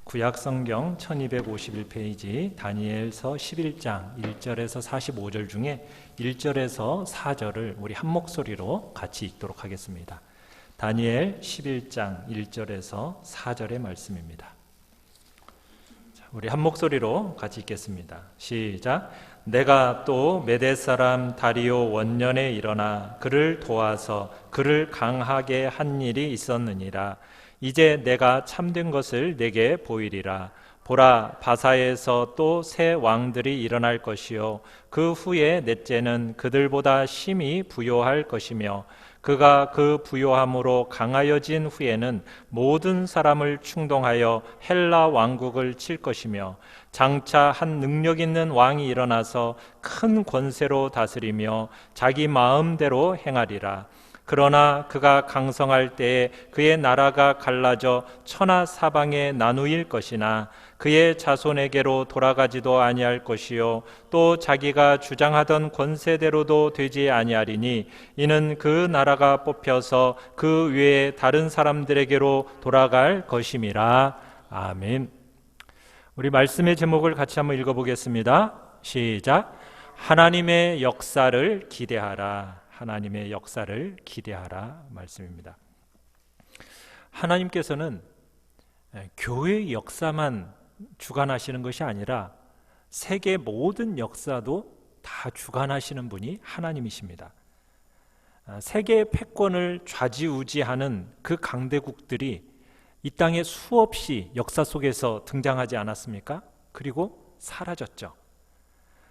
구약성경 1251페이지 다니엘서 11장 1절에서 45절 중에 1절에서 4절을 우리 한 목소리로 같이 읽도록 하겠습니다. 다니엘 11장 1절에서 4절의 말씀입니다. 우리 한 목소리로 같이 읽겠습니다. 시작. 내가 또 메대 사람 다리오 원년에 일어나 그를 도와서 그를 강하게 한 일이 있었느니라. 이제 내가 참된 것을 내게 보이리라. 보라, 바사에서 또 새 왕들이 일어날 것이요 그 후에 넷째는 그들보다 심히 부요할 것이며 그가 그 부요함으로 강하여진 후에는 모든 사람을 충동하여 헬라 왕국을 칠 것이며 장차 한 능력 있는 왕이 일어나서 큰 권세로 다스리며 자기 마음대로 행하리라. 그러나 그가 강성할 때에 그의 나라가 갈라져 천하 사방에 나누일 것이나 그의 자손에게로 돌아가지도 아니할 것이요 또 자기가 주장하던 권세대로도 되지 아니하리니 이는 그 나라가 뽑혀서 그 외에 다른 사람들에게로 돌아갈 것임이라. 아멘. 우리 말씀의 제목을 같이 한번 읽어보겠습니다. 시작. 하나님의 역사를 기대하라. 하나님의 역사를 기대하라 말씀입니다. 하나님께서는 교회의 역사만 주관하시는 것이 아니라 세계 모든 역사도 다 주관하시는 분이 하나님이십니다. 세계 패권을 좌지우지하는 그 강대국들이 이 땅에 수없이 역사 속에서 등장하지 않았습니까? 그리고 사라졌죠.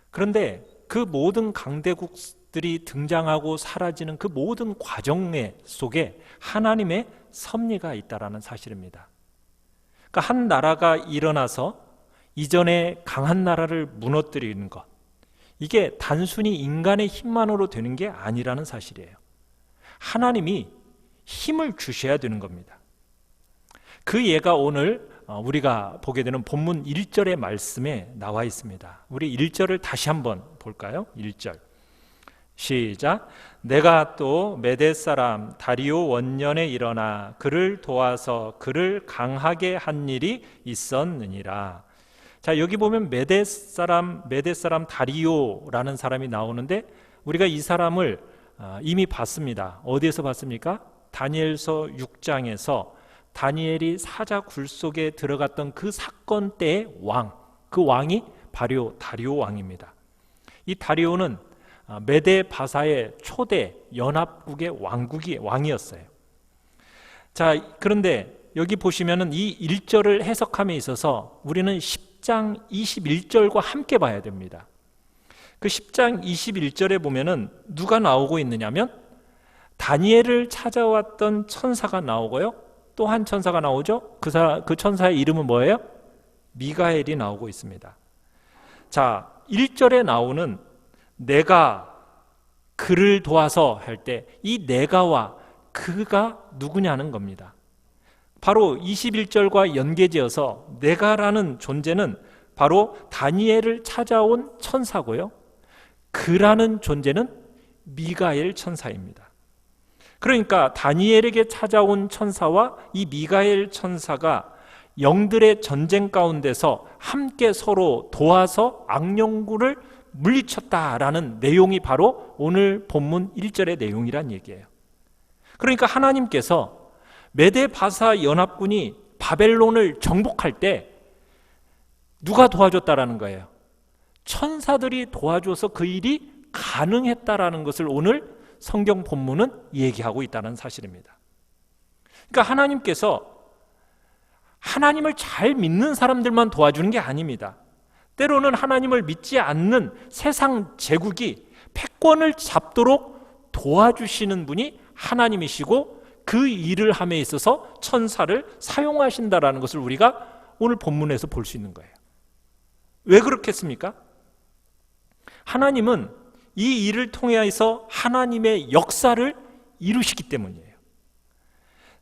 그런데 그 모든 강대국들이 등장하고 사라지는 그 모든 과정 속에 하나님의 섭리가 있다라는 사실입니다. 그러니까 한 나라가 일어나서 이전에 강한 나라를 무너뜨리는 것, 이게 단순히 인간의 힘만으로 되는 게 아니라는 사실이에요. 하나님이 힘을 주셔야 되는 겁니다. 그 예가 오늘 우리가 보게 되는 본문 1절의 말씀에 나와 있습니다. 우리 1절을 다시 한번 볼까요? 1절 시작. 내가 또 메대 사람 다리오 원년에 일어나 그를 도와서 그를 강하게 한 일이 있었느니라. 자, 여기 보면 메대 사람 다리오라는 사람이 나오는데 우리가 이 사람을 이미 봤습니다. 어디에서 봤습니까? 다니엘서 6장에서 다니엘이 사자 굴 속에 들어갔던 그 사건 때의 왕, 그 왕이 바로 다리오 왕입니다. 이 다리오는 메대 바사의 초대 연합국의 왕이었어요. 자, 그런데 여기 보시면은 이 1절을 해석함에 있어서 우리는 10장 21절과 함께 봐야 됩니다. 그 10장 21절에 보면은 누가 나오고 있느냐면 다니엘을 찾아왔던 천사가 나오고요. 또 한 천사가 나오죠. 그 천사의 이름은 뭐예요? 미가엘이 나오고 있습니다. 자, 1절에 나오는 내가 그를 도와서 할 때 이 내가와 그가 누구냐는 겁니다. 바로 21절과 연계지어서 내가라는 존재는 바로 다니엘을 찾아온 천사고요. 그라는 존재는 미가엘 천사입니다. 그러니까 다니엘에게 찾아온 천사와 이 미가엘 천사가 영들의 전쟁 가운데서 함께 서로 도와서 악령군을 물리쳤다라는 내용이 바로 오늘 본문 1절의 내용이란 얘기예요. 그러니까 하나님께서 메대 바사 연합군이 바벨론을 정복할 때 누가 도와줬다라는 거예요? 천사들이 도와줘서 그 일이 가능했다라는 것을 오늘 성경 본문은 얘기하고 있다는 사실입니다. 그러니까 하나님께서 하나님을 잘 믿는 사람들만 도와주는 게 아닙니다. 때로는 하나님을 믿지 않는 세상 제국이 패권을 잡도록 도와주시는 분이 하나님이시고 그 일을 함에 있어서 천사를 사용하신다라는 것을 우리가 오늘 본문에서 볼 수 있는 거예요. 왜 그렇겠습니까? 하나님은 이 일을 통해서 하나님의 역사를 이루시기 때문이에요.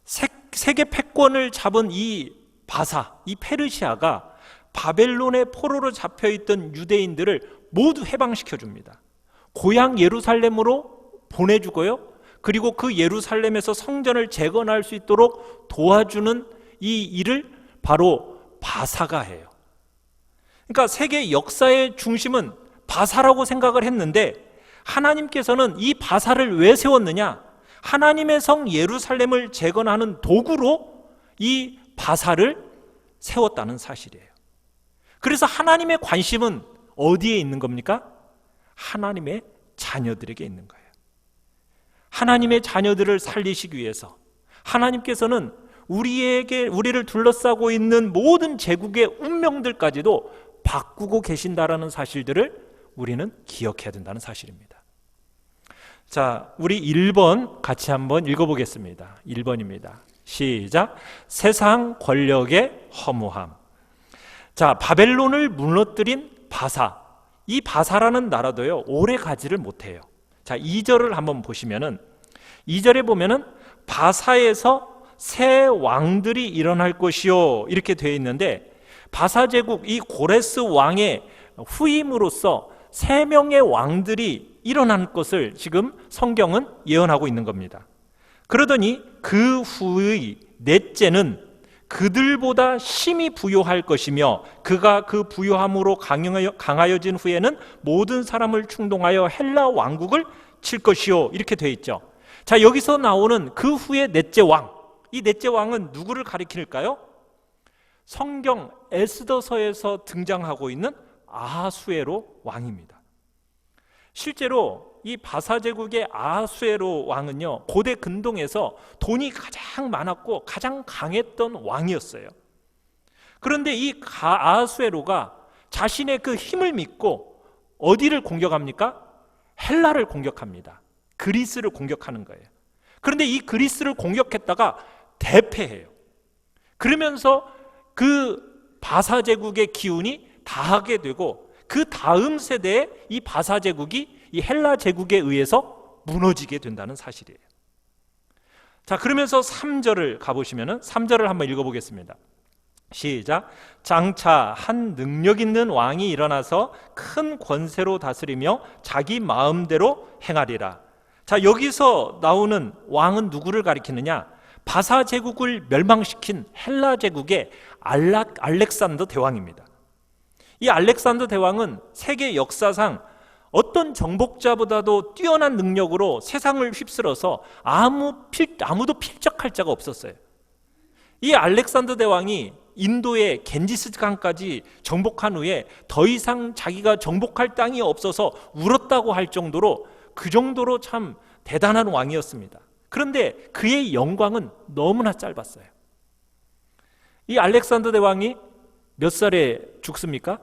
세계 패권을 잡은 이 바사, 이 페르시아가 바벨론의 포로로 잡혀있던 유대인들을 모두 해방시켜 줍니다. 고향 예루살렘으로 보내주고요. 그리고 그 예루살렘에서 성전을 재건할 수 있도록 도와주는 이 일을 바로 바사가 해요. 그러니까 세계 역사의 중심은 바사라고 생각을 했는데 하나님께서는 이 바사를 왜 세웠느냐? 하나님의 성 예루살렘을 재건하는 도구로 이 바사를 세웠다는 사실이에요. 그래서 하나님의 관심은 어디에 있는 겁니까? 하나님의 자녀들에게 있는 거예요. 하나님의 자녀들을 살리시기 위해서 하나님께서는 우리를 둘러싸고 있는 모든 제국의 운명들까지도 바꾸고 계신다라는 사실들을 우리는 기억해야 된다는 사실입니다. 자, 우리 1번 같이 한번 읽어보겠습니다. 1번입니다. 시작. 세상 권력의 허무함. 자, 바벨론을 무너뜨린 바사. 이 바사라는 나라도요, 오래 가지를 못해요. 자, 2절을 한번 보시면은 2절에 보면은 바사에서 새 왕들이 일어날 것이요 이렇게 되어 있는데 바사 제국 이 고레스 왕의 후임으로써 3명의 왕들이 일어날 것을 지금 성경은 예언하고 있는 겁니다. 그러더니 그 후의 넷째는 그들보다 심히 부요할 것이며 그가 그 부요함으로 강하여진 후에는 모든 사람을 충동하여 헬라 왕국을 칠 것이요 이렇게 되어 있죠. 자, 여기서 나오는 그 후의 넷째 왕, 이 넷째 왕은 누구를 가리킬까요? 성경 에스더서에서 등장하고 있는 아하수에로 왕입니다. 실제로 이 바사 제국의 아하수에로 왕은요, 고대 근동에서 돈이 가장 많았고 가장 강했던 왕이었어요. 그런데 이 아하수에로가 자신의 그 힘을 믿고 어디를 공격합니까? 헬라를 공격합니다. 그리스를 공격하는 거예요. 그런데 이 그리스를 공격했다가 대패해요. 그러면서 그 바사 제국의 기운이 다하게 되고 그 다음 세대에 이 바사 제국이 이 헬라 제국에 의해서 무너지게 된다는 사실이에요. 자, 그러면서 3절을 가보시면은 3절을 한번 읽어보겠습니다. 시작. 장차 한 능력 있는 왕이 일어나서 큰 권세로 다스리며 자기 마음대로 행하리라. 자, 여기서 나오는 왕은 누구를 가리키느냐? 바사 제국을 멸망시킨 헬라 제국의 알렉산더 대왕입니다. 이 알렉산더 대왕은 세계 역사상 어떤 정복자보다도 뛰어난 능력으로 세상을 휩쓸어서 아무도 필적할 자가 없었어요. 이 알렉산더 대왕이 인도의 겐지스강까지 정복한 후에 더 이상 자기가 정복할 땅이 없어서 울었다고 할 정도로 그 정도로 참 대단한 왕이었습니다. 그런데 그의 영광은 너무나 짧았어요. 이 알렉산더 대왕이 몇 살에 죽습니까?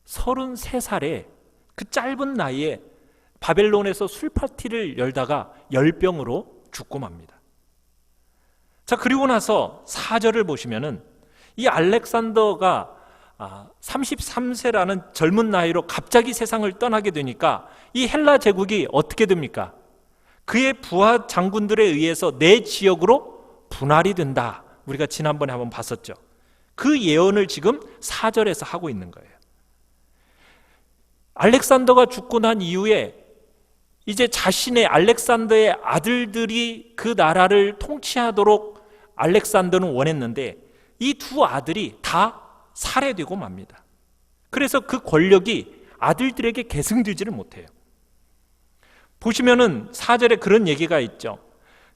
33살에 그 짧은 나이에 바벨론에서 술 파티를 열다가 열병으로 죽고 맙니다. 자, 그리고 나서 4절을 보시면은 이 알렉산더가 33세라는 젊은 나이로 갑자기 세상을 떠나게 되니까 이 헬라 제국이 어떻게 됩니까? 그의 부하 장군들에 의해서 내 지역으로 분할이 된다. 우리가 지난번에 한번 봤었죠. 그 예언을 지금 4절에서 하고 있는 거예요. 알렉산더가 죽고 난 이후에 이제 자신의 알렉산더의 아들들이 그 나라를 통치하도록 알렉산더는 원했는데 이 두 아들이 다 살해되고 맙니다. 그래서 그 권력이 아들들에게 계승되지를 못해요. 보시면은 4절에 그런 얘기가 있죠.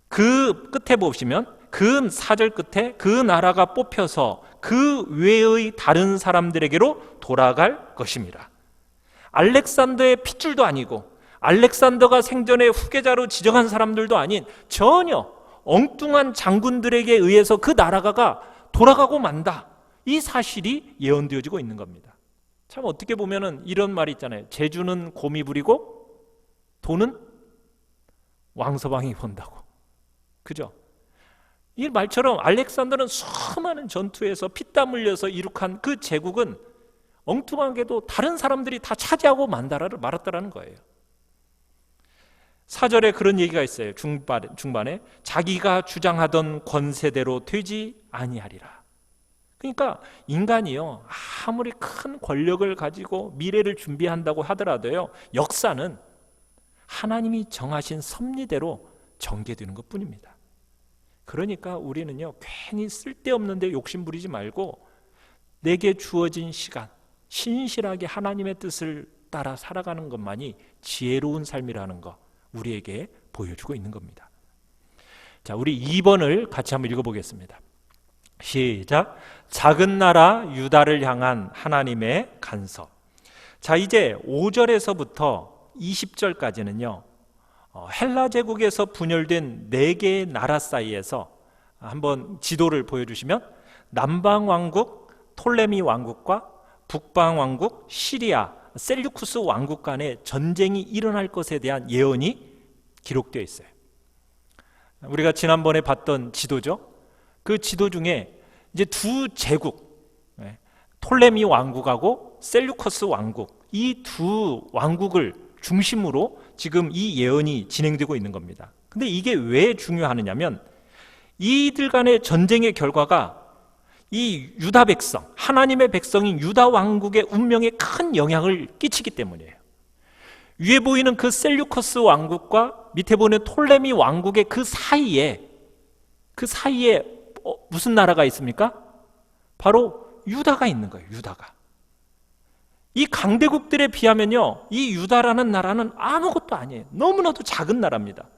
그 끝에 보시면 그 4절 끝에 그 나라가 뽑혀서 그 외의 다른 사람들에게로 돌아갈 것입니다. 알렉산더의 핏줄도 아니고 알렉산더가 생전에 후계자로 지정한 사람들도 아닌 전혀 엉뚱한 장군들에게 의해서 그 나라가 돌아가고 만다. 이 사실이 예언되어지고 있는 겁니다. 참 어떻게 보면은 이런 말이 있잖아요. 재주는 곰이 부리고 돈은 왕서방이 본다고. 그죠? 이 말처럼 알렉산더는 수많은 전투에서 피땀 흘려서 이룩한 그 제국은 엉뚱하게도 다른 사람들이 다 차지하고 말았다라는 거예요. 4절에 그런 얘기가 있어요. 중반에 자기가 주장하던 권세대로 되지 아니하리라. 그러니까 인간이요, 아무리 큰 권력을 가지고 미래를 준비한다고 하더라도요, 역사는 하나님이 정하신 섭리대로 전개되는 것뿐입니다. 그러니까 우리는요, 괜히 쓸데없는 데 욕심 부리지 말고 내게 주어진 시간, 신실하게 하나님의 뜻을 따라 살아가는 것만이 지혜로운 삶이라는 거 우리에게 보여주고 있는 겁니다. 자, 우리 2번을 같이 한번 읽어보겠습니다. 시작. 작은 나라 유다를 향한 하나님의 간섭. 자, 이제 5절에서부터 20절까지는요 헬라 제국에서 분열된 4개의 나라 사이에서 한번 지도를 보여주시면 남방 왕국 톨레미 왕국과 북방 왕국 시리아 셀류쿠스 왕국 간의 전쟁이 일어날 것에 대한 예언이 기록되어 있어요. 우리가 지난번에 봤던 지도죠. 그 지도 중에 이제 두 제국, 톨레미 왕국하고 셀류커스 왕국, 이 두 왕국을 중심으로 지금 이 예언이 진행되고 있는 겁니다. 근데 이게 왜 중요하느냐면 이들 간의 전쟁의 결과가 이 유다 백성, 하나님의 백성인 유다 왕국의 운명에 큰 영향을 끼치기 때문이에요. 위에 보이는 그 셀류커스 왕국과 밑에 보이는 톨레미 왕국의 그 사이에 무슨 나라가 있습니까? 바로 유다가 있는 거예요. 유다가. 이 강대국들에 비하면요 이 유다라는 나라는 아무것도 아니에요. 너무나도 작은 나라입니다.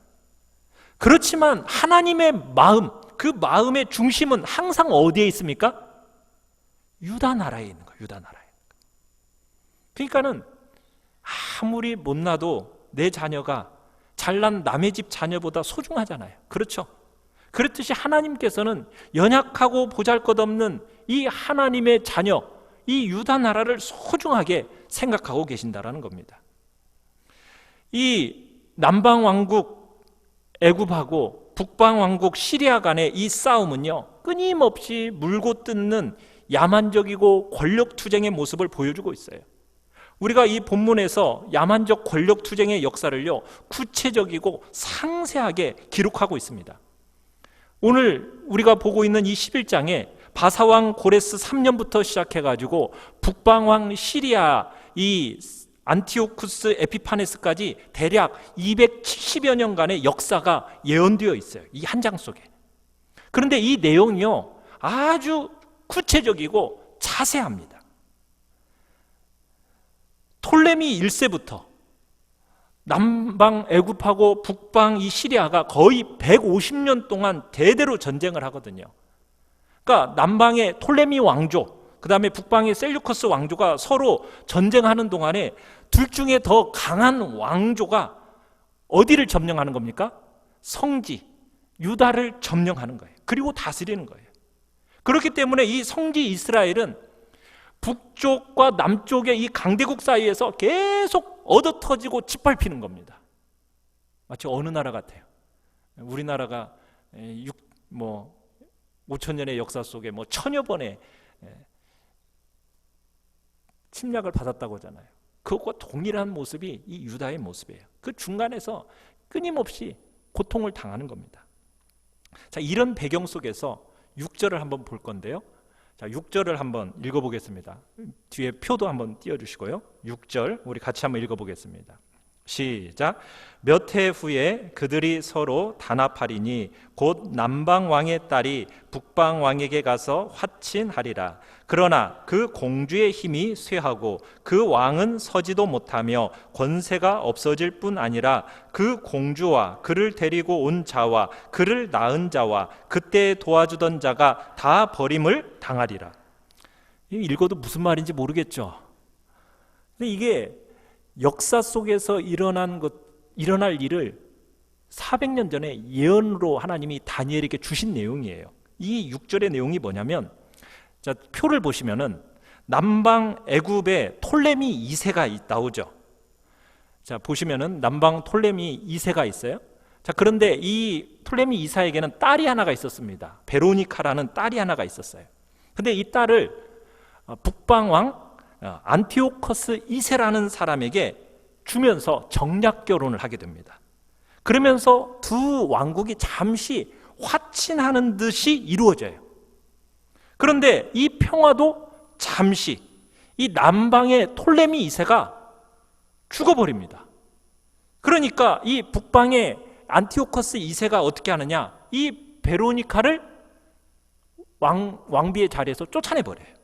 그렇지만 하나님의 마음, 그 마음의 중심은 항상 어디에 있습니까? 유다 나라에 있는 거예요. 유다 나라에. 그러니까는 아무리 못나도 내 자녀가 잘난 남의 집 자녀보다 소중하잖아요. 그렇죠? 그렇듯이 하나님께서는 연약하고 보잘것없는 이 하나님의 자녀, 이 유다 나라를 소중하게 생각하고 계신다라는 겁니다. 이 남방 왕국 애굽하고 북방 왕국 시리아 간의 이 싸움은요 끊임없이 물고 뜯는 야만적이고 권력 투쟁의 모습을 보여주고 있어요. 우리가 이 본문에서 야만적 권력 투쟁의 역사를요 구체적이고 상세하게 기록하고 있습니다. 오늘 우리가 보고 있는 이 11장에 바사왕 고레스 3년부터 시작해가지고 북방왕 시리아 이 안티오쿠스 에피파네스까지 대략 270여 년간의 역사가 예언되어 있어요. 이 한 장 속에. 그런데 이 내용이요 아주 구체적이고 자세합니다. 톨레미 1세부터 남방 애굽하고 북방 이 시리아가 거의 150년 동안 대대로 전쟁을 하거든요. 그러니까 남방의 톨레미 왕조, 그 다음에 북방의 셀류커스 왕조가 서로 전쟁하는 동안에 둘 중에 더 강한 왕조가 어디를 점령하는 겁니까? 성지, 유다를 점령하는 거예요. 그리고 다스리는 거예요. 그렇기 때문에 이 성지 이스라엘은 북쪽과 남쪽의 이 강대국 사이에서 계속 얻어터지고 짓밟히는 겁니다. 마치 어느 나라 같아요. 우리나라가 5,000년의 역사 속에 1,000여 번의 침략을 받았다고 하잖아요. 그것과 동일한 모습이 이 유다의 모습이에요. 그 중간에서 끊임없이 고통을 당하는 겁니다. 자, 이런 배경 속에서 6절을 한번 볼 건데요. 자, 6절을 한번 읽어보겠습니다. 뒤에 표도 한번 띄워주시고요. 6절 우리 같이 한번 읽어보겠습니다. 시작. 몇 해 후에 그들이 서로 단합하리니 곧 남방 왕의 딸이 북방 왕에게 가서 화친하리라. 그러나 그 공주의 힘이 쇠하고 그 왕은 서지도 못하며 권세가 없어질 뿐 아니라 그 공주와 그를 데리고 온 자와 그를 낳은 자와 그때 도와주던 자가 다 버림을 당하리라. 읽어도 무슨 말인지 모르겠죠. 근데 이게 역사 속에서 일어날 일을 400년 전에 예언으로 하나님이 다니엘에게 주신 내용이에요. 이 6절의 내용이 뭐냐면, 자, 표를 보시면은 남방 애굽에 톨레미 2세가 나오죠. 자, 보시면은 남방 톨레미 2세가 있어요. 자, 그런데 이 톨레미 2세에게는 딸이 하나가 있었습니다. 베로니카라는 딸이 하나가 있었어요. 근데 이 딸을 북방 왕 안티오커스 2세라는 사람에게 주면서 정략 결혼을 하게 됩니다. 그러면서 두 왕국이 잠시 화친하는 듯이 이루어져요. 그런데 이 평화도 잠시 이 남방의 톨레미 2세가 죽어버립니다. 그러니까 이 북방의 안티오커스 2세가 어떻게 하느냐, 이 베로니카를 왕비의 자리에서 쫓아내버려요.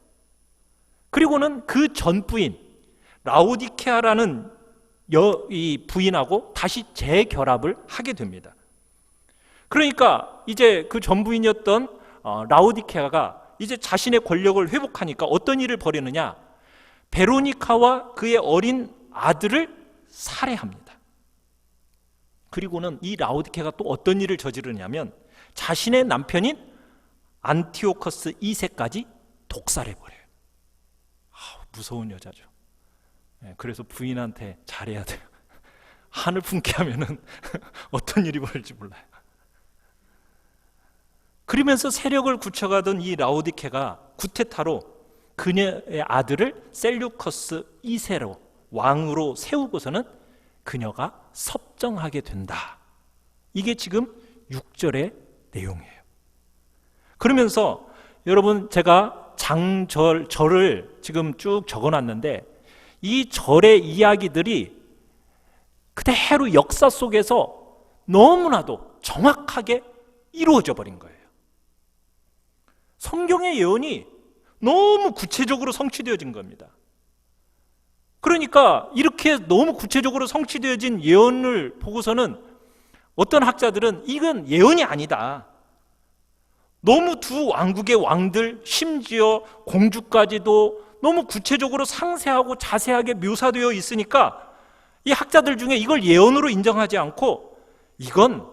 그리고는 그 전 부인 라오디케아라는 이 부인하고 다시 재결합을 하게 됩니다. 그러니까 이제 그 전 부인이었던 라오디케아가 이제 자신의 권력을 회복하니까 어떤 일을 벌이느냐, 베로니카와 그의 어린 아들을 살해합니다. 그리고는 이 라오디케아가 또 어떤 일을 저지르냐면 자신의 남편인 안티오커스 2세까지 독살해버려요. 무서운 여자죠. 그래서 부인한테 잘해야 돼요. 한을 품게 하면은 어떤 일이 벌어질지 몰라요. 그러면서 세력을 굳혀가던 이 라오디케가 구테타로 그녀의 아들을 셀류커스 2세로 왕으로 세우고서는 그녀가 섭정하게 된다. 이게 지금 6절의 내용이에요. 그러면서 여러분, 제가 절을 지금 쭉 적어놨는데 이 절의 이야기들이 그대로 역사 속에서 너무나도 정확하게 이루어져 버린 거예요. 성경의 예언이 너무 구체적으로 성취되어진 겁니다. 그러니까 이렇게 너무 구체적으로 성취되어진 예언을 보고서는 어떤 학자들은 이건 예언이 아니다. 너무 두 왕국의 왕들, 심지어 공주까지도 너무 구체적으로 상세하고 자세하게 묘사되어 있으니까 이 학자들 중에 이걸 예언으로 인정하지 않고 이건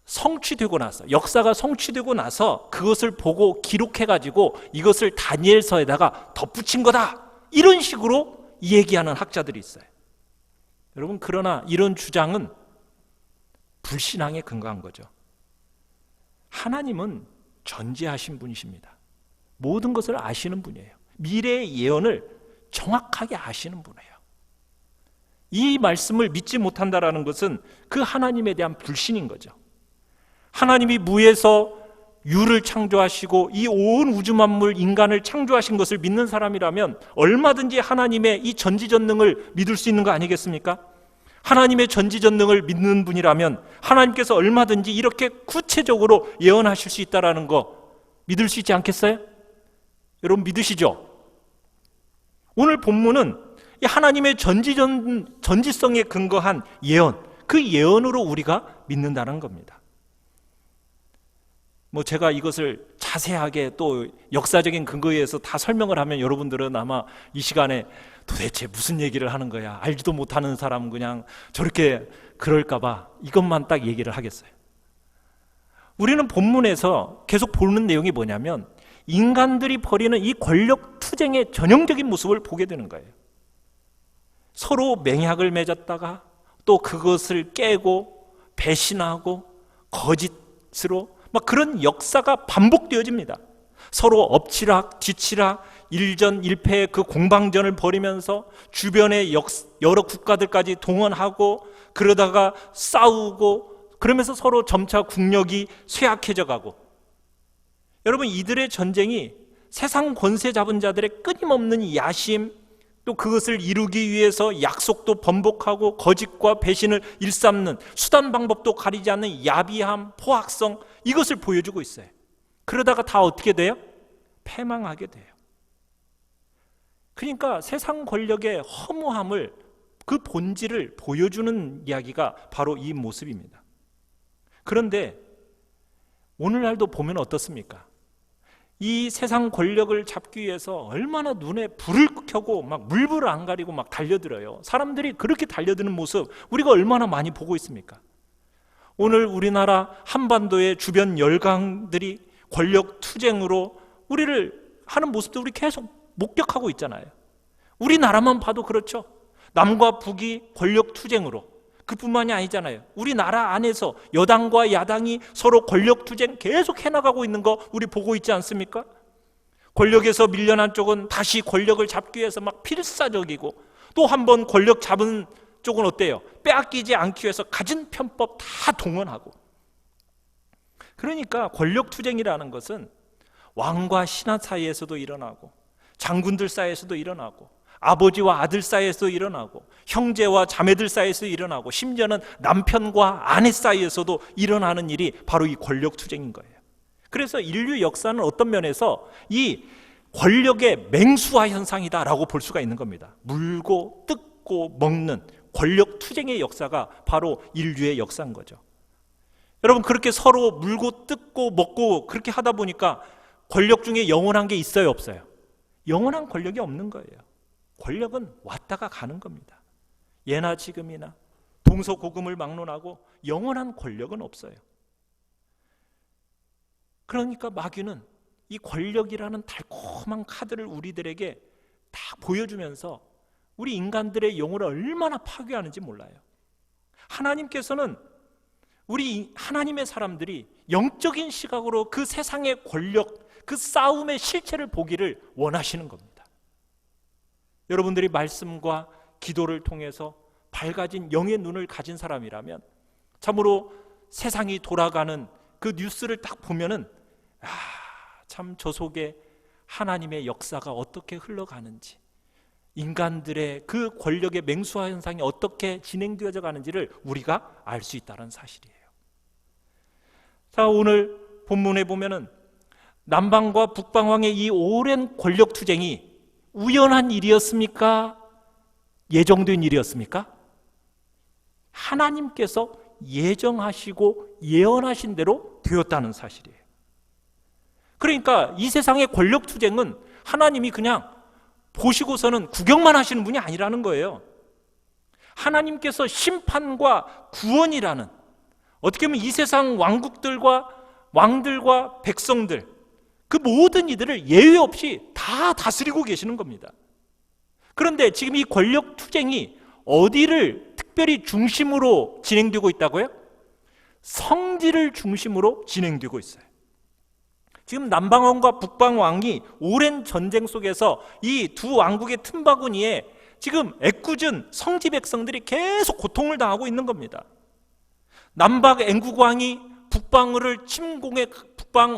성취되고 나서, 역사가 성취되고 나서 그것을 보고 기록해가지고 이것을 다니엘서에다가 덧붙인 거다, 이런 식으로 얘기하는 학자들이 있어요. 여러분, 그러나 이런 주장은 불신앙에 근거한 거죠. 하나님은 전지하신 분이십니다. 모든 것을 아시는 분이에요. 미래의 예언을 정확하게 아시는 분이에요. 이 말씀을 믿지 못한다라는 것은 그 하나님에 대한 불신인 거죠. 하나님이 무에서 유를 창조하시고 이 온 우주 만물 인간을 창조하신 것을 믿는 사람이라면 얼마든지 하나님의 이 전지전능을 믿을 수 있는 거 아니겠습니까? 하나님의 전지전능을 믿는 분이라면 하나님께서 얼마든지 이렇게 구체적으로 예언하실 수 있다는 거 믿을 수 있지 않겠어요? 여러분, 믿으시죠? 오늘 본문은 이 하나님의 전지성에 근거한 예언, 그 예언으로 우리가 믿는다는 겁니다. 제가 이것을 자세하게 또 역사적인 근거에 의해서 다 설명을 하면 여러분들은 아마 이 시간에 도대체 무슨 얘기를 하는 거야, 알지도 못하는 사람은 그냥 저렇게 그럴까봐 이것만 딱 얘기를 하겠어요. 우리는 본문에서 계속 보는 내용이 뭐냐면 인간들이 벌이는 이 권력 투쟁의 전형적인 모습을 보게 되는 거예요. 서로 맹약을 맺었다가 또 그것을 깨고 배신하고 거짓으로 막 그런 역사가 반복되어집니다. 서로 엎치락 뒤치락 일전일패의 그 공방전을 벌이면서 주변의 여러 국가들까지 동원하고 그러다가 싸우고 그러면서 서로 점차 국력이 쇠약해져 가고, 여러분, 이들의 전쟁이 세상 권세 잡은 자들의 끊임없는 야심, 또 그것을 이루기 위해서 약속도 번복하고 거짓과 배신을 일삼는 수단 방법도 가리지 않는 야비함, 포악성, 이것을 보여주고 있어요. 그러다가 다 어떻게 돼요? 패망하게 돼요. 그러니까 세상 권력의 허무함을, 그 본질을 보여주는 이야기가 바로 이 모습입니다. 그런데 오늘날도 보면 어떻습니까? 이 세상 권력을 잡기 위해서 얼마나 눈에 불을 켜고 막 물불을 안 가리고 막 달려들어요. 사람들이 그렇게 달려드는 모습 우리가 얼마나 많이 보고 있습니까? 오늘 우리나라 한반도의 주변 열강들이 권력 투쟁으로 우리를 하는 모습도 우리 계속 목격하고 있잖아요. 우리나라만 봐도 그렇죠. 남과 북이 권력 투쟁으로, 그뿐만이 아니잖아요. 우리나라 안에서 여당과 야당이 서로 권력 투쟁 계속 해나가고 있는 거 우리 보고 있지 않습니까? 권력에서 밀려난 쪽은 다시 권력을 잡기 위해서 막 필사적이고, 또 한 번 권력 잡은 쪽은 어때요? 빼앗기지 않기 위해서 갖은 편법 다 동원하고. 그러니까 권력 투쟁이라는 것은 왕과 신하 사이에서도 일어나고, 장군들 사이에서도 일어나고, 아버지와 아들 사이에서 일어나고, 형제와 자매들 사이에서 일어나고, 심지어는 남편과 아내 사이에서도 일어나는 일이 바로 이 권력 투쟁인 거예요. 그래서 인류 역사는 어떤 면에서 이 권력의 맹수화 현상이다라고 볼 수가 있는 겁니다. 물고 뜯고 먹는 권력 투쟁의 역사가 바로 인류의 역사인 거죠. 여러분, 그렇게 서로 물고 뜯고 먹고 그렇게 하다 보니까 권력 중에 영원한 게 있어요, 없어요? 영원한 권력이 없는 거예요. 권력은 왔다가 가는 겁니다. 예나 지금이나 동서고금을 막론하고 영원한 권력은 없어요. 그러니까 마귀는 이 권력이라는 달콤한 카드를 우리들에게 다 보여주면서 우리 인간들의 영혼을 얼마나 파괴하는지 몰라요. 하나님께서는 우리 하나님의 사람들이 영적인 시각으로 그 세상의 권력, 그 싸움의 실체를 보기를 원하시는 겁니다. 여러분들이 말씀과 기도를 통해서 밝아진 영의 눈을 가진 사람이라면 참으로 세상이 돌아가는 그 뉴스를 딱 보면은 참 저 속에 하나님의 역사가 어떻게 흘러가는지, 인간들의 그 권력의 맹수화 현상이 어떻게 진행되어져 가는지를 우리가 알 수 있다는 사실이에요. 자, 오늘 본문에 보면은 남방과 북방왕의 이 오랜 권력 투쟁이 우연한 일이었습니까? 예정된 일이었습니까? 하나님께서 예정하시고 예언하신 대로 되었다는 사실이에요. 그러니까 이 세상의 권력 투쟁은 하나님이 그냥 보시고서는 구경만 하시는 분이 아니라는 거예요. 하나님께서 심판과 구원이라는, 어떻게 보면 이 세상 왕국들과 왕들과 백성들, 그 모든 이들을 예외 없이 다 다스리고 계시는 겁니다. 그런데 지금 이 권력 투쟁이 어디를 특별히 중심으로 진행되고 있다고요? 성지를 중심으로 진행되고 있어요. 지금 남방왕과 북방왕이 오랜 전쟁 속에서 이 두 왕국의 틈바구니에 지금 애꿎은 성지 백성들이 계속 고통을 당하고 있는 겁니다. 남방 앵국왕이 북방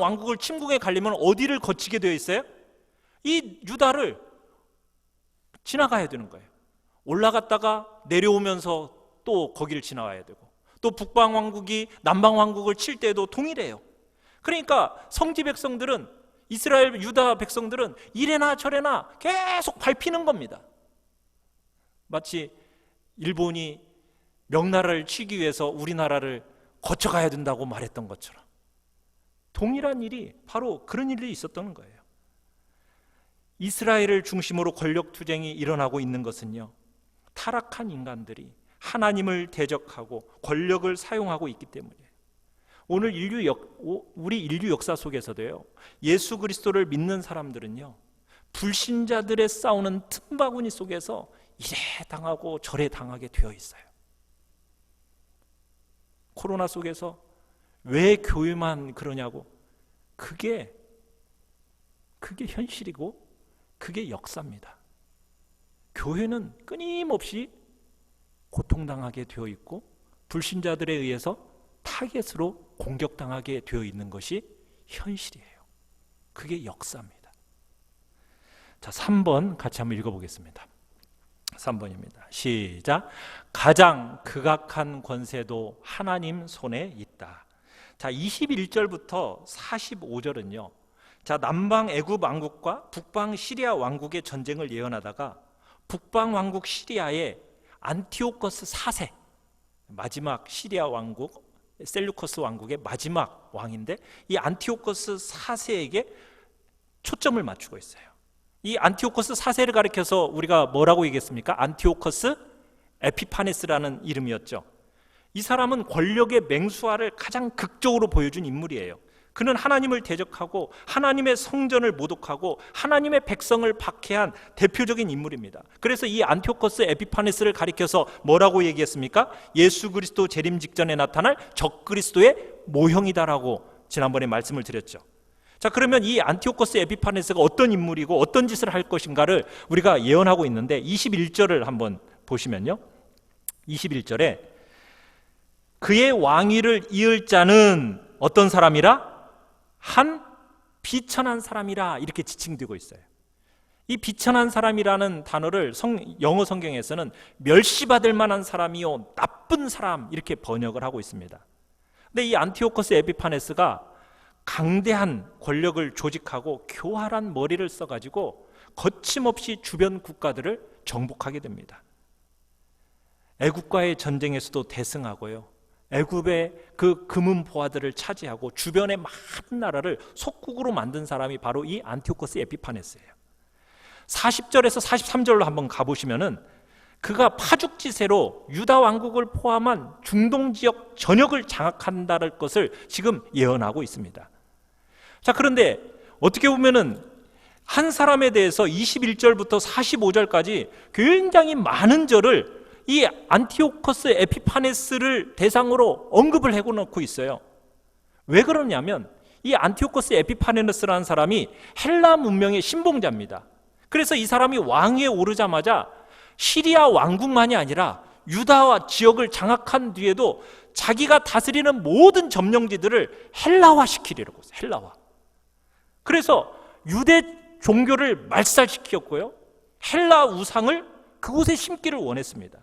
왕국을 침공해 가려면 어디를 거치게 되어 있어요? 이 유다를 지나가야 되는 거예요. 올라갔다가 내려오면서 또 거기를 지나가야 되고, 또 북방 왕국이 남방 왕국을 칠 때도 동일해요. 그러니까 성지 백성들은, 이스라엘 유다 백성들은 이래나 저래나 계속 밟히는 겁니다. 마치 일본이 명나라를 치기 위해서 우리나라를 거쳐가야 된다고 말했던 것처럼 동일한 일이 바로 그런 일이 있었던 거예요. 이스라엘을 중심으로 권력 투쟁이 일어나고 있는 것은요, 타락한 인간들이 하나님을 대적하고 권력을 사용하고 있기 때문이에요. 오늘 우리 인류 역사 속에서도요, 예수 그리스도를 믿는 사람들은요, 불신자들의 싸우는 틈바구니 속에서 이래 당하고 저래 당하게 되어 있어요. 코로나 속에서 왜 교회만 그러냐고, 그게 현실이고 그게 역사입니다. 교회는 끊임없이 고통당하게 되어 있고 불신자들에 의해서 타겟으로 공격당하게 되어 있는 것이 현실이에요. 그게 역사입니다. 자, 3번 같이 한번 읽어보겠습니다. 3번입니다. 시작. 가장 극악한 권세도 하나님 손에 있다. 자, 21절부터 45절은요, 자, 남방 애굽 왕국과 북방 시리아 왕국의 전쟁을 예언하다가 북방 왕국 시리아의 안티오코스 4세, 마지막 시리아 왕국 셀루커스 왕국의 마지막 왕인데, 이 안티오코스 4세에게 초점을 맞추고 있어요. 이 안티오코스 4세를 가리켜서 우리가 뭐라고 얘기했습니까? 안티오코스 에피파네스라는 이름이었죠. 이 사람은 권력의 맹수화를 가장 극적으로 보여준 인물이에요. 그는 하나님을 대적하고 하나님의 성전을 모독하고 하나님의 백성을 박해한 대표적인 인물입니다. 그래서 이 안티오코스 에피파네스를 가리켜서 뭐라고 얘기했습니까? 예수 그리스도 재림 직전에 나타날 적그리스도의 모형이다라고 지난번에 말씀을 드렸죠. 자, 그러면 이 안티오코스 에피파네스가 어떤 인물이고 어떤 짓을 할 것인가를 우리가 예언하고 있는데, 21절을 한번 보시면요, 21절에 그의 왕위를 이을 자는 어떤 사람이라? 한 비천한 사람이라, 이렇게 지칭되고 있어요. 이 비천한 사람이라는 단어를 영어 성경에서는 멸시받을 만한 사람이요, 나쁜 사람, 이렇게 번역을 하고 있습니다. 근데 이 안티오코스 에피파네스가 강대한 권력을 조직하고 교활한 머리를 써가지고 거침없이 주변 국가들을 정복하게 됩니다. 애굽과의 전쟁에서도 대승하고요, 애굽의 그 금은 보화들을 차지하고 주변의 많은 나라를 속국으로 만든 사람이 바로 이 안티오코스 에피파네스예요. 40절에서 43절로 한번 가보시면은 그가 파죽지세로 유다 왕국을 포함한 중동 지역 전역을 장악한다는 것을 지금 예언하고 있습니다. 자, 그런데 어떻게 보면은 한 사람에 대해서 21절부터 45절까지 굉장히 많은 절을 이 안티오코스 에피파네스를 대상으로 언급을 해놓고 있어요. 왜 그러냐면 이 안티오코스 에피파네스라는 사람이 헬라 문명의 신봉자입니다. 그래서 이 사람이 왕위에 오르자마자 시리아 왕국만이 아니라 유다와 지역을 장악한 뒤에도 자기가 다스리는 모든 점령지들을 헬라화 시키려고 했어요. 헬라화. 그래서 유대 종교를 말살시켰고요, 헬라 우상을 그곳에 심기를 원했습니다.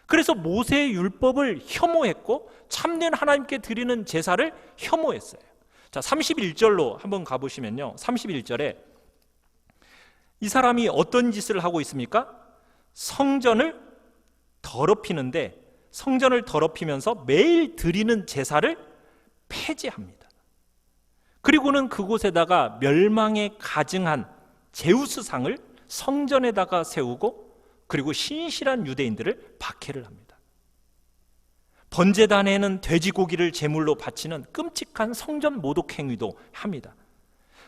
그래서 모세의 율법을 혐오했고 참된 하나님께 드리는 제사를 혐오했어요. 자, 31절로 한번 가보시면요, 31절에 이 사람이 어떤 짓을 하고 있습니까? 성전을 더럽히는데, 성전을 더럽히면서 매일 드리는 제사를 폐지합니다. 그리고는 그곳에다가 멸망에 가증한 제우스상을 성전에다가 세우고, 그리고 신실한 유대인들을 박해를 합니다. 번제단에는 돼지고기를 제물로 바치는 끔찍한 성전 모독 행위도 합니다.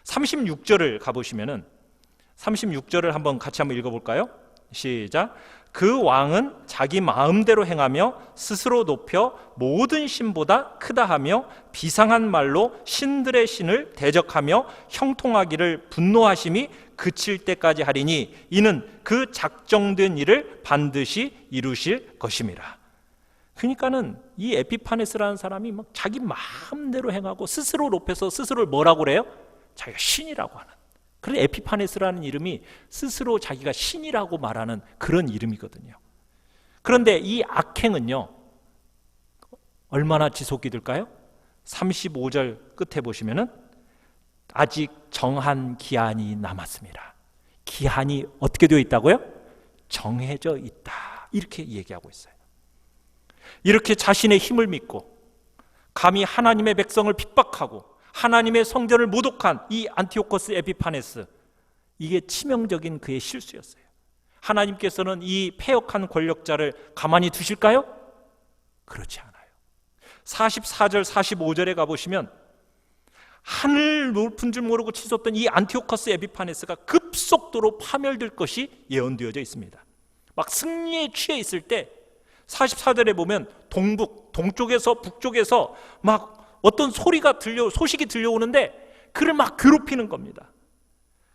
36절을 가보시면은 36절을 한번 같이 한번 읽어볼까요? 시작. 그 왕은 자기 마음대로 행하며 스스로 높여 모든 신보다 크다 하며 비상한 말로 신들의 신을 대적하며 형통하기를 분노하심이 그칠 때까지 하리니 이는 그 작정된 일을 반드시 이루실 것임이라. 그러니까는 이 에피파네스라는 사람이 막 자기 마음대로 행하고 스스로 높여서 스스로를 뭐라고 그래요? 자기가 신이라고 하는. 그래서 에피파네스라는 이름이 스스로 자기가 신이라고 말하는 그런 이름이거든요. 그런데 이 악행은요, 얼마나 지속이 될까요? 35절 끝에 보시면은 아직 정한 기한이 남았습니다. 기한이 어떻게 되어 있다고요? 정해져 있다, 이렇게 얘기하고 있어요. 이렇게 자신의 힘을 믿고 감히 하나님의 백성을 핍박하고 하나님의 성전을 모독한 이 안티오코스 에피파네스, 이게 치명적인 그의 실수였어요. 하나님께서는 이 패역한 권력자를 가만히 두실까요? 그렇지 않아요. 44절 45절에 가보시면 하늘 높은 줄 모르고 치솟던 이 안티오코스 에피파네스가 급속도로 파멸될 것이 예언되어져 있습니다. 막 승리에 취해 있을 때 44절에 보면 동쪽에서 북쪽에서 막 어떤 소식이 들려오는데 그를 막 괴롭히는 겁니다.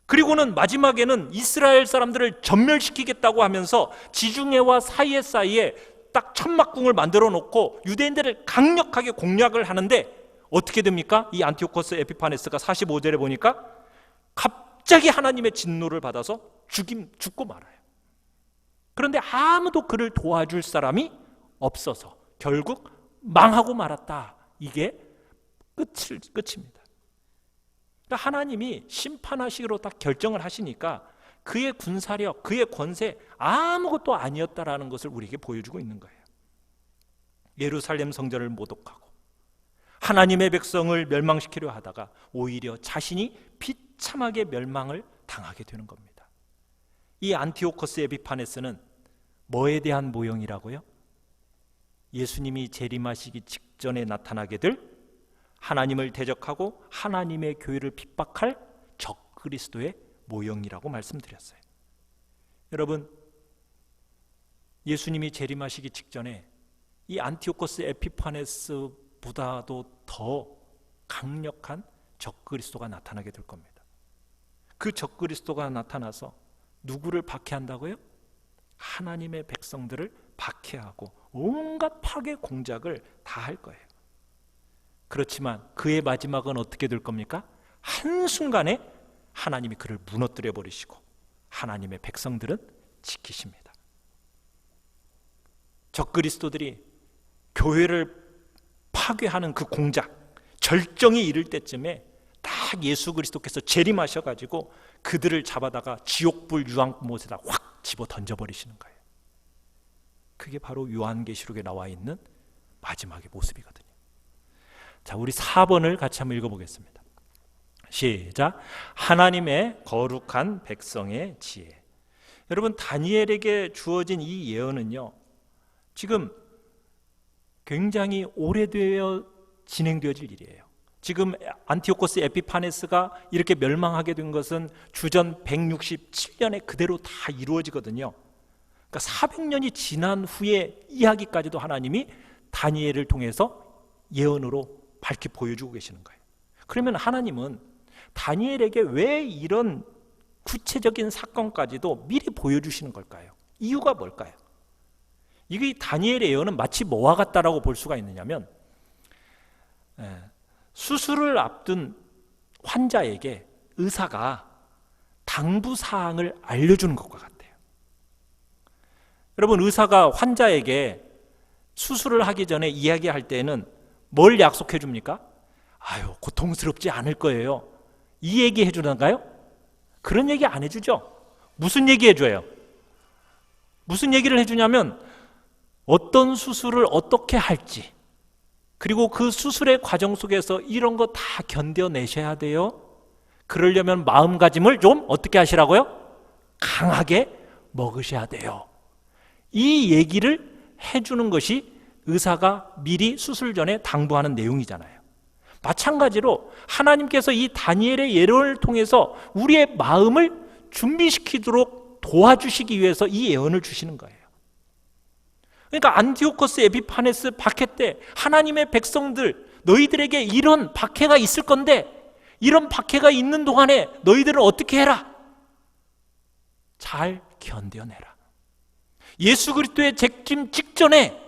그리고는 마지막에는 이스라엘 사람들을 전멸시키겠다고 하면서 지중해와 사이에 딱 천막궁을 만들어 놓고 유대인들을 강력하게 공략을 하는데 어떻게 됩니까? 이 안티오코스 에피파네스가 45절에 보니까 갑자기 하나님의 진노를 받아서 죽고 말아요. 그런데 아무도 그를 도와줄 사람이 없어서 결국 망하고 말았다. 이게 끝입니다. 그러니까 하나님이 심판하시기로 딱 결정을 하시니까 그의 군사력, 그의 권세 아무것도 아니었다라는 것을 우리에게 보여주고 있는 거예요. 예루살렘 성전을 모독하고 하나님의 백성을 멸망시키려 하다가 오히려 자신이 비참하게 멸망을 당하게 되는 겁니다. 이 안티오코스 에피파네스는 뭐에 대한 모형이라고요? 예수님이 재림하시기 직전에 나타나게 될 하나님을 대적하고 하나님의 교회를 핍박할 적그리스도의 모형이라고 말씀드렸어요. 여러분, 예수님이 재림하시기 직전에 이 안티오코스 에피파네스보다도 더 강력한 적그리스도가 나타나게 될 겁니다. 그 적그리스도가 나타나서 누구를 박해한다고요? 하나님의 백성들을 박해하고 온갖 파괴 공작을 다 할 거예요. 그렇지만 그의 마지막은 어떻게 될 겁니까? 한순간에 하나님이 그를 무너뜨려 버리시고 하나님의 백성들은 지키십니다. 적그리스도들이 교회를 파괴하는 그 공작, 절정이 이를 때쯤에 딱 예수 그리스도께서 재림하셔가지고 그들을 잡아다가 지옥불 유황못에다 확 집어 던져버리시는 거예요. 그게 바로 요한계시록에 나와 있는 마지막의 모습이거든요. 자, 우리 4번을 같이 한번 읽어보겠습니다. 시작. 하나님의 거룩한 백성의 지혜. 여러분, 다니엘에게 주어진 이 예언은요, 지금 굉장히 오래되어 진행되어질 일이에요. 지금 안티오코스 에피파네스가 이렇게 멸망하게 된 것은 주전 167년에 그대로 다 이루어지거든요. 그러니까 400년이 지난 후에 이야기까지도 하나님이 다니엘을 통해서 예언으로 밝히 보여주고 계시는 거예요. 그러면 하나님은 다니엘에게 왜 이런 구체적인 사건까지도 미리 보여주시는 걸까요? 이유가 뭘까요? 이게 다니엘의 예언은 마치 뭐와 같다라고 볼 수가 있느냐면, 수술을 앞둔 환자에게 의사가 당부사항을 알려주는 것과 같아요. 여러분, 의사가 환자에게 수술을 하기 전에 이야기할 때는 뭘 약속해 줍니까? 아유, 고통스럽지 않을 거예요. 이 얘기 해주는가요? 그런 얘기 안 해주죠. 무슨 얘기 해줘요? 무슨 얘기를 해주냐면 어떤 수술을 어떻게 할지, 그리고 그 수술의 과정 속에서 이런 거 다 견뎌내셔야 돼요. 그러려면 마음가짐을 좀 어떻게 하시라고요? 강하게 먹으셔야 돼요. 이 얘기를 해주는 것이 의사가 미리 수술 전에 당부하는 내용이잖아요. 마찬가지로 하나님께서 이 다니엘의 예언을 통해서 우리의 마음을 준비시키도록 도와주시기 위해서 이 예언을 주시는 거예요. 그러니까 안티오코스 에피파네스 박해 때 하나님의 백성들, 너희들에게 이런 박해가 있을 건데 이런 박해가 있는 동안에 너희들은 어떻게 해라? 잘 견뎌내라. 예수 그리스도의 재림 직전에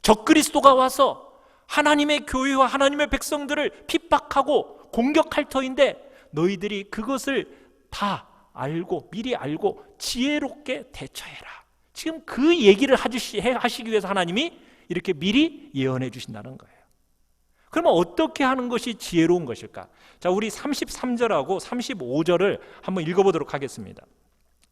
적그리스도가 와서 하나님의 교회와 하나님의 백성들을 핍박하고 공격할 터인데 너희들이 그것을 다 알고, 미리 알고 지혜롭게 대처해라. 지금 그 얘기를 하시기 위해서 하나님이 이렇게 미리 예언해 주신다는 거예요. 그러면 어떻게 하는 것이 지혜로운 것일까? 자, 우리 33절하고 35절을 한번 읽어보도록 하겠습니다.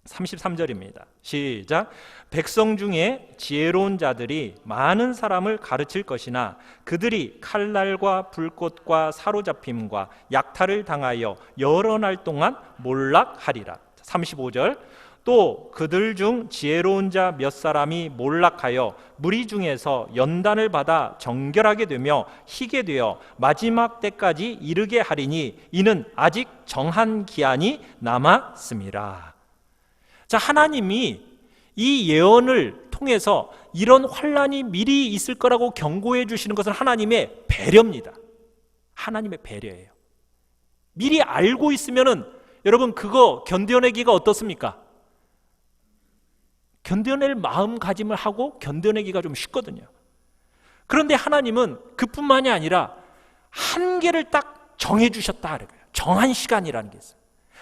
33절입니다. 시작. 백성 중에 지혜로운 자들이 많은 사람을 가르칠 것이나 그들이 칼날과 불꽃과 사로잡힘과 약탈을 당하여 여러 날 동안 몰락하리라. 35절. 또 그들 중 지혜로운 자 몇 사람이 몰락하여 무리 중에서 연단을 받아 정결하게 되며 희게 되어 마지막 때까지 이르게 하리니 이는 아직 정한 기한이 남았음이라. 자, 하나님이 이 예언을 통해서 이런 환란이 미리 있을 거라고 경고해 주시는 것은 하나님의 배려입니다. 하나님의 배려예요. 미리 알고 있으면은 여러분 그거 견뎌내기가 어떻습니까? 견뎌낼 마음가짐을 하고 견뎌내기가 좀 쉽거든요. 그런데 하나님은 그뿐만이 아니라 한계를 딱 정해주셨다. 정한 시간이라는 게 있어요.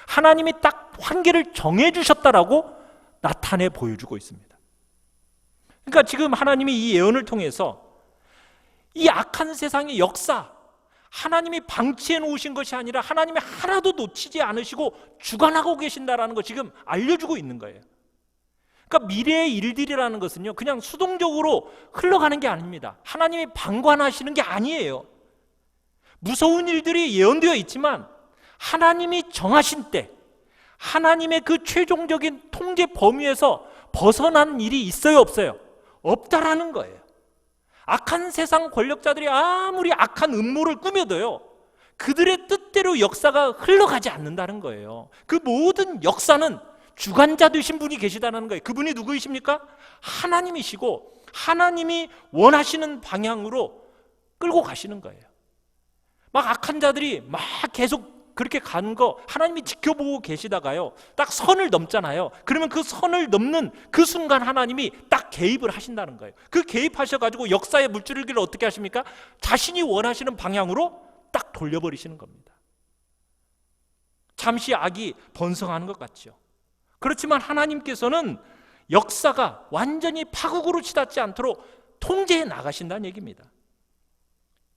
하나님이 딱 한계를 정해주셨다라고 나타내 보여주고 있습니다. 그러니까 지금 하나님이 이 예언을 통해서 이 악한 세상의 역사, 하나님이 방치해 놓으신 것이 아니라 하나님이 하나도 놓치지 않으시고 주관하고 계신다라는 거 지금 알려주고 있는 거예요. 그러니까 미래의 일들이라는 것은요, 그냥 수동적으로 흘러가는 게 아닙니다. 하나님이 방관하시는 게 아니에요. 무서운 일들이 예언되어 있지만 하나님이 정하신 때, 하나님의 그 최종적인 통제 범위에서 벗어난 일이 있어요, 없어요? 없다라는 거예요. 악한 세상 권력자들이 아무리 악한 음모를 꾸며도요, 그들의 뜻대로 역사가 흘러가지 않는다는 거예요. 그 모든 역사는 주관자 되신 분이 계시다는 거예요. 그분이 누구이십니까? 하나님이시고 하나님이 원하시는 방향으로 끌고 가시는 거예요. 막 악한 자들이 막 계속 그렇게 가는 거 하나님이 지켜보고 계시다가요, 딱 선을 넘잖아요. 그러면 그 선을 넘는 그 순간 하나님이 딱 개입을 하신다는 거예요. 그 개입하셔가지고 역사의 물줄기를 어떻게 하십니까? 자신이 원하시는 방향으로 딱 돌려버리시는 겁니다. 잠시 악이 번성하는 것 같죠. 그렇지만 하나님께서는 역사가 완전히 파국으로 치닫지 않도록 통제해 나가신다는 얘기입니다.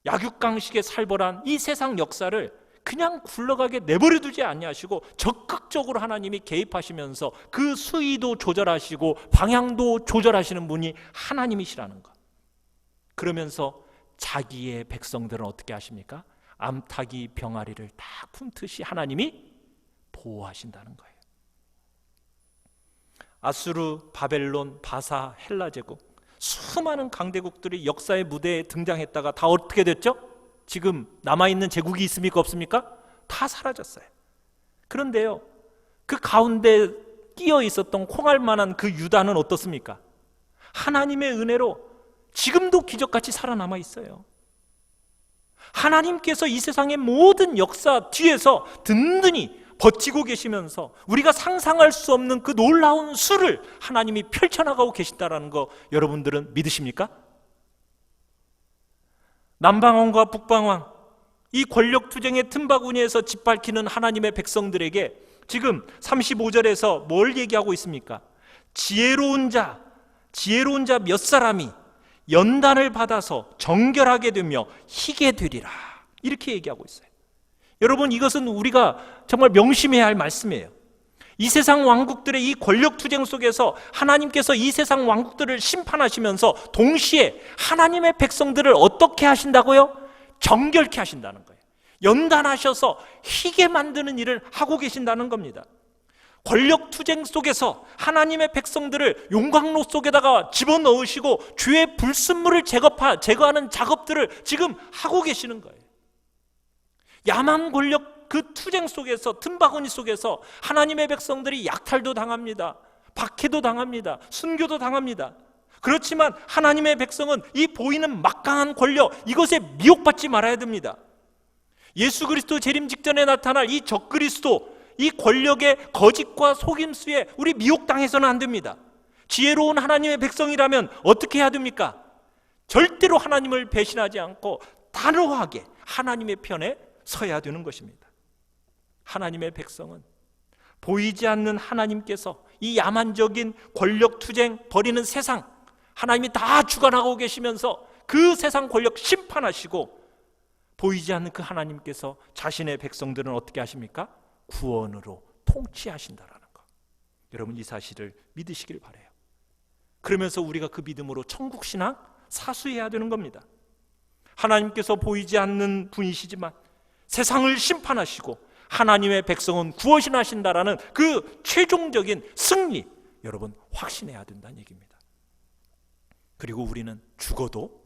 약육강식의 살벌한 이 세상 역사를 그냥 굴러가게 내버려 두지 아니하시고 적극적으로 하나님이 개입하시면서 그 수위도 조절하시고 방향도 조절하시는 분이 하나님이시라는 것. 그러면서 자기의 백성들은 어떻게 하십니까? 암탉이 병아리를 딱 품듯이 하나님이 보호하신다는 거예요. 아수르, 바벨론, 바사, 헬라 제국, 수많은 강대국들이 역사의 무대에 등장했다가 다 어떻게 됐죠? 지금 남아있는 제국이 있습니까? 없습니까? 다 사라졌어요. 그런데요, 그 가운데 끼어 있었던 콩알만한 그 유다는 어떻습니까? 하나님의 은혜로 지금도 기적같이 살아남아 있어요. 하나님께서 이 세상의 모든 역사 뒤에서 든든히 버티고 계시면서 우리가 상상할 수 없는 그 놀라운 수를 하나님이 펼쳐나가고 계신다는 거 여러분들은 믿으십니까? 남방왕과 북방왕, 이 권력투쟁의 틈바구니에서 짓밟히는 하나님의 백성들에게 지금 35절에서 뭘 얘기하고 있습니까? 지혜로운 자 몇 사람이 연단을 받아서 정결하게 되며 희게 되리라, 이렇게 얘기하고 있어요. 여러분, 이것은 우리가 정말 명심해야 할 말씀이에요. 이 세상 왕국들의 이 권력투쟁 속에서 하나님께서 이 세상 왕국들을 심판하시면서 동시에 하나님의 백성들을 어떻게 하신다고요? 정결케 하신다는 거예요. 연단하셔서 희게 만드는 일을 하고 계신다는 겁니다. 권력투쟁 속에서 하나님의 백성들을 용광로 속에다가 집어넣으시고 주의 불순물을 제거하는 작업들을 지금 하고 계시는 거예요. 야만 권력 그 투쟁 속에서, 틈바구니 속에서 하나님의 백성들이 약탈도 당합니다. 박해도 당합니다. 순교도 당합니다. 그렇지만 하나님의 백성은 이 보이는 막강한 권력, 이것에 미혹받지 말아야 됩니다. 예수 그리스도 재림 직전에 나타날 이 적그리스도, 이 권력의 거짓과 속임수에 우리 미혹당해서는 안 됩니다. 지혜로운 하나님의 백성이라면 어떻게 해야 됩니까? 절대로 하나님을 배신하지 않고 단호하게 하나님의 편에 서야 되는 것입니다. 하나님의 백성은 보이지 않는 하나님께서 이 야만적인 권력투쟁 벌이는 세상, 하나님이 다 주관하고 계시면서 그 세상 권력 심판하시고, 보이지 않는 그 하나님께서 자신의 백성들은 어떻게 하십니까? 구원으로 통치하신다라는 것. 여러분, 이 사실을 믿으시길 바라요. 그러면서 우리가 그 믿음으로 천국신앙 사수해야 되는 겁니다. 하나님께서 보이지 않는 분이시지만 세상을 심판하시고 하나님의 백성은 구원하신다라는 그 최종적인 승리, 여러분 확신해야 된다는 얘기입니다. 그리고 우리는 죽어도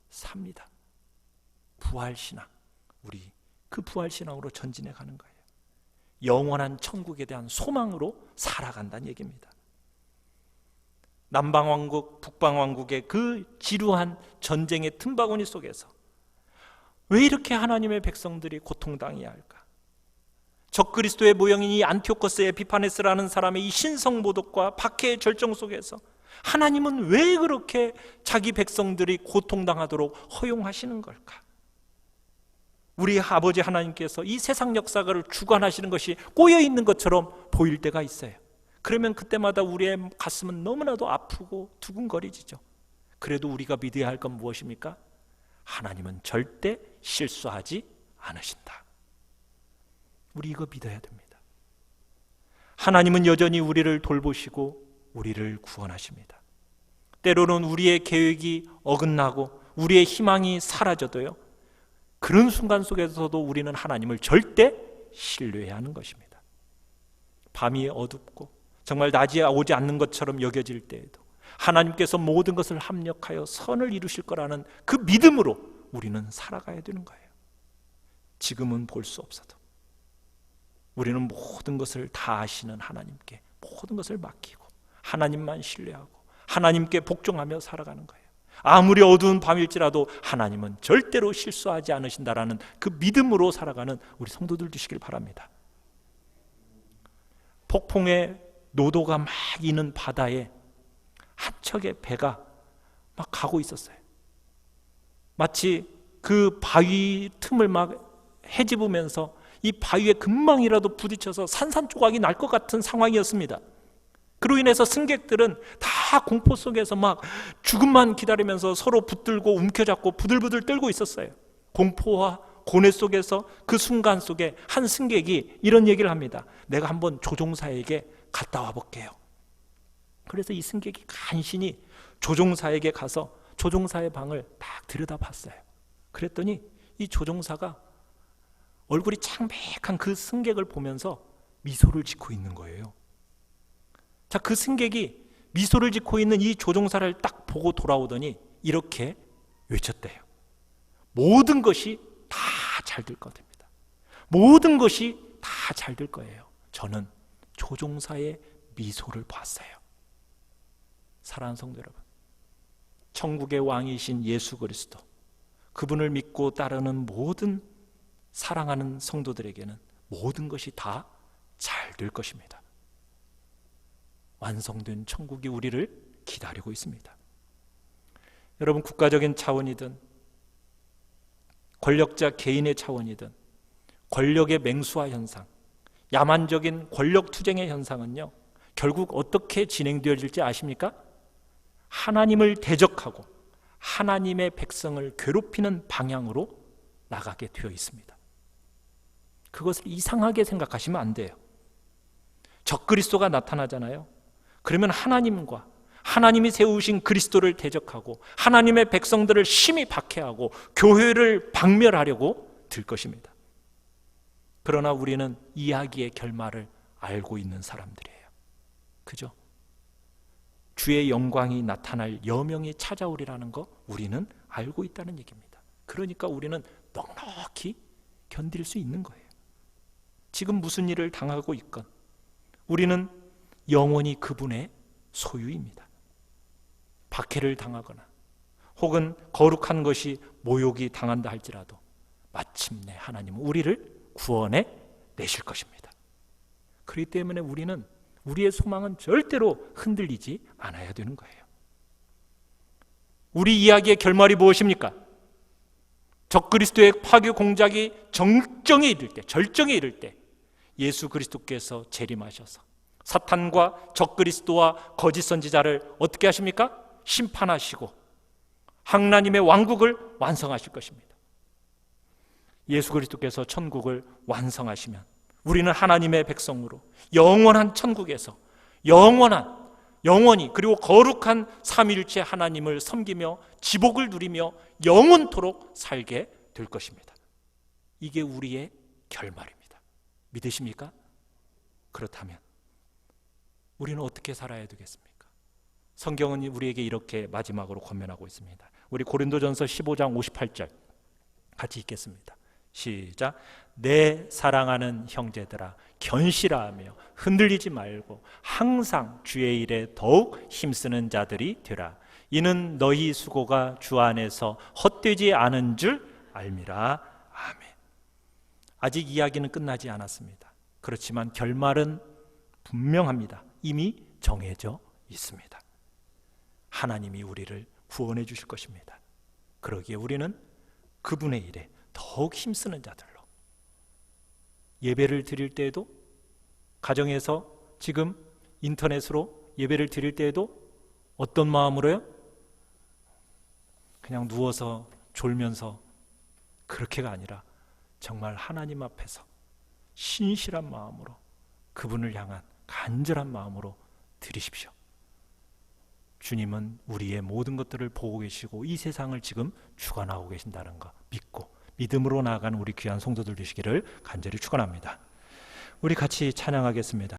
삽니다. 부활신앙, 우리 그 부활신앙으로 전진해 가는 거예요. 영원한 천국에 대한 소망으로 살아간다는 얘기입니다. 남방왕국, 북방왕국의 그 지루한 전쟁의 틈바구니 속에서 왜 이렇게 하나님의 백성들이 고통당해야 할까? 적그리스도의 모형인 이 안티오코스 에피파네스라는 사람의 이 신성모독과 박해의 절정 속에서 하나님은 왜 그렇게 자기 백성들이 고통당하도록 허용하시는 걸까? 우리 아버지 하나님께서 이 세상 역사를 주관하시는 것이 꼬여있는 것처럼 보일 때가 있어요. 그러면 그때마다 우리의 가슴은 너무나도 아프고 두근거리지죠. 그래도 우리가 믿어야 할 건 무엇입니까? 하나님은 절대 실수하지 않으신다. 우리 이거 믿어야 됩니다. 하나님은 여전히 우리를 돌보시고 우리를 구원하십니다. 때로는 우리의 계획이 어긋나고 우리의 희망이 사라져도요, 그런 순간 속에서도 우리는 하나님을 절대 신뢰해야 하는 것입니다. 밤이 어둡고 정말 낮이 오지 않는 것처럼 여겨질 때에도 하나님께서 모든 것을 합력하여 선을 이루실 거라는 그 믿음으로 우리는 살아가야 되는 거예요. 지금은 볼 수 없어도 우리는 모든 것을 다 아시는 하나님께 모든 것을 맡기고 하나님만 신뢰하고 하나님께 복종하며 살아가는 거예요. 아무리 어두운 밤일지라도 하나님은 절대로 실수하지 않으신다라는 그 믿음으로 살아가는 우리 성도들 되시길 바랍니다. 폭풍의 노도가 막 이는 바다에 한 척의 배가 막 가고 있었어요. 마치 그 바위 틈을 막 헤집으면서 이 바위에 금방이라도 부딪혀서 산산조각이 날 것 같은 상황이었습니다. 그로 인해서 승객들은 다 공포 속에서 막 죽음만 기다리면서 서로 붙들고 움켜잡고 부들부들 떨고 있었어요. 공포와 고뇌 속에서 그 순간 속에 한 승객이 이런 얘기를 합니다. 내가 한번 조종사에게 갔다 와 볼게요. 그래서 이 승객이 간신히 조종사에게 가서 조종사의 방을 딱 들여다봤어요. 그랬더니 이 조종사가 얼굴이 창백한 그 승객을 보면서 미소를 짓고 있는 거예요. 자, 그 승객이 미소를 짓고 있는 이 조종사를 딱 보고 돌아오더니 이렇게 외쳤대요. 모든 것이 다 잘 될 겁니다. 모든 것이 다 잘 될 거예요. 저는 조종사의 미소를 봤어요. 사랑하는 성도 여러분, 천국의 왕이신 예수 그리스도, 그분을 믿고 따르는 모든 사랑하는 성도들에게는 모든 것이 다 잘 될 것입니다. 완성된 천국이 우리를 기다리고 있습니다. 여러분, 국가적인 차원이든 권력자 개인의 차원이든 권력의 맹수화 현상, 야만적인 권력 투쟁의 현상은요, 결국 어떻게 진행되어질지 아십니까? 하나님을 대적하고 하나님의 백성을 괴롭히는 방향으로 나가게 되어 있습니다. 그것을 이상하게 생각하시면 안 돼요. 적그리스도가 나타나잖아요. 그러면 하나님과 하나님이 세우신 그리스도를 대적하고 하나님의 백성들을 심히 박해하고 교회를 박멸하려고 들 것입니다. 그러나 우리는 이야기의 결말을 알고 있는 사람들이에요. 그죠? 주의 영광이 나타날 여명이 찾아오리라는 거 우리는 알고 있다는 얘기입니다. 그러니까 우리는 넉넉히 견딜 수 있는 거예요. 지금 무슨 일을 당하고 있건 우리는 영원히 그분의 소유입니다. 박해를 당하거나 혹은 거룩한 것이 모욕이 당한다 할지라도 마침내 하나님은 우리를 구원해 내실 것입니다. 그렇기 때문에 우리는 우리의 소망은 절대로 흔들리지 않아야 되는 거예요. 우리 이야기의 결말이 무엇입니까? 적그리스도의 파괴 공작이 정정에 이를 때, 절정에 이를 때 예수 그리스도께서 재림하셔서 사탄과 적그리스도와 거짓 선지자를 어떻게 하십니까? 심판하시고 하나님의 왕국을 완성하실 것입니다. 예수 그리스도께서 천국을 완성하시면 우리는 하나님의 백성으로 영원한 천국에서 영원히 그리고 거룩한 삼위일체 하나님을 섬기며 지복을 누리며 영원토록 살게 될 것입니다. 이게 우리의 결말입니다. 믿으십니까? 그렇다면 우리는 어떻게 살아야 되겠습니까? 성경은 우리에게 이렇게 마지막으로 권면하고 있습니다. 우리 고린도전서 15장 58절 같이 읽겠습니다. 시작. 내 사랑하는 형제들아, 견실하며 흔들리지 말고 항상 주의 일에 더욱 힘쓰는 자들이 되라. 이는 너희 수고가 주 안에서 헛되지 않은 줄 알미라. 아멘. 아직 이야기는 끝나지 않았습니다. 그렇지만 결말은 분명합니다. 이미 정해져 있습니다. 하나님이 우리를 구원해 주실 것입니다. 그러기에 우리는 그분의 일에 더욱 힘쓰는 자들로, 예배를 드릴 때에도, 가정에서 지금 인터넷으로 예배를 드릴 때에도 어떤 마음으로요? 그냥 누워서 졸면서 그렇게가 아니라 정말 하나님 앞에서 신실한 마음으로 그분을 향한 간절한 마음으로 드리십시오. 주님은 우리의 모든 것들을 보고 계시고 이 세상을 지금 주관하고 계신다는 거 믿고 믿음으로 나아가는 우리 귀한 성도들 되시기를 간절히 축원합니다. 우리 같이 찬양하겠습니다.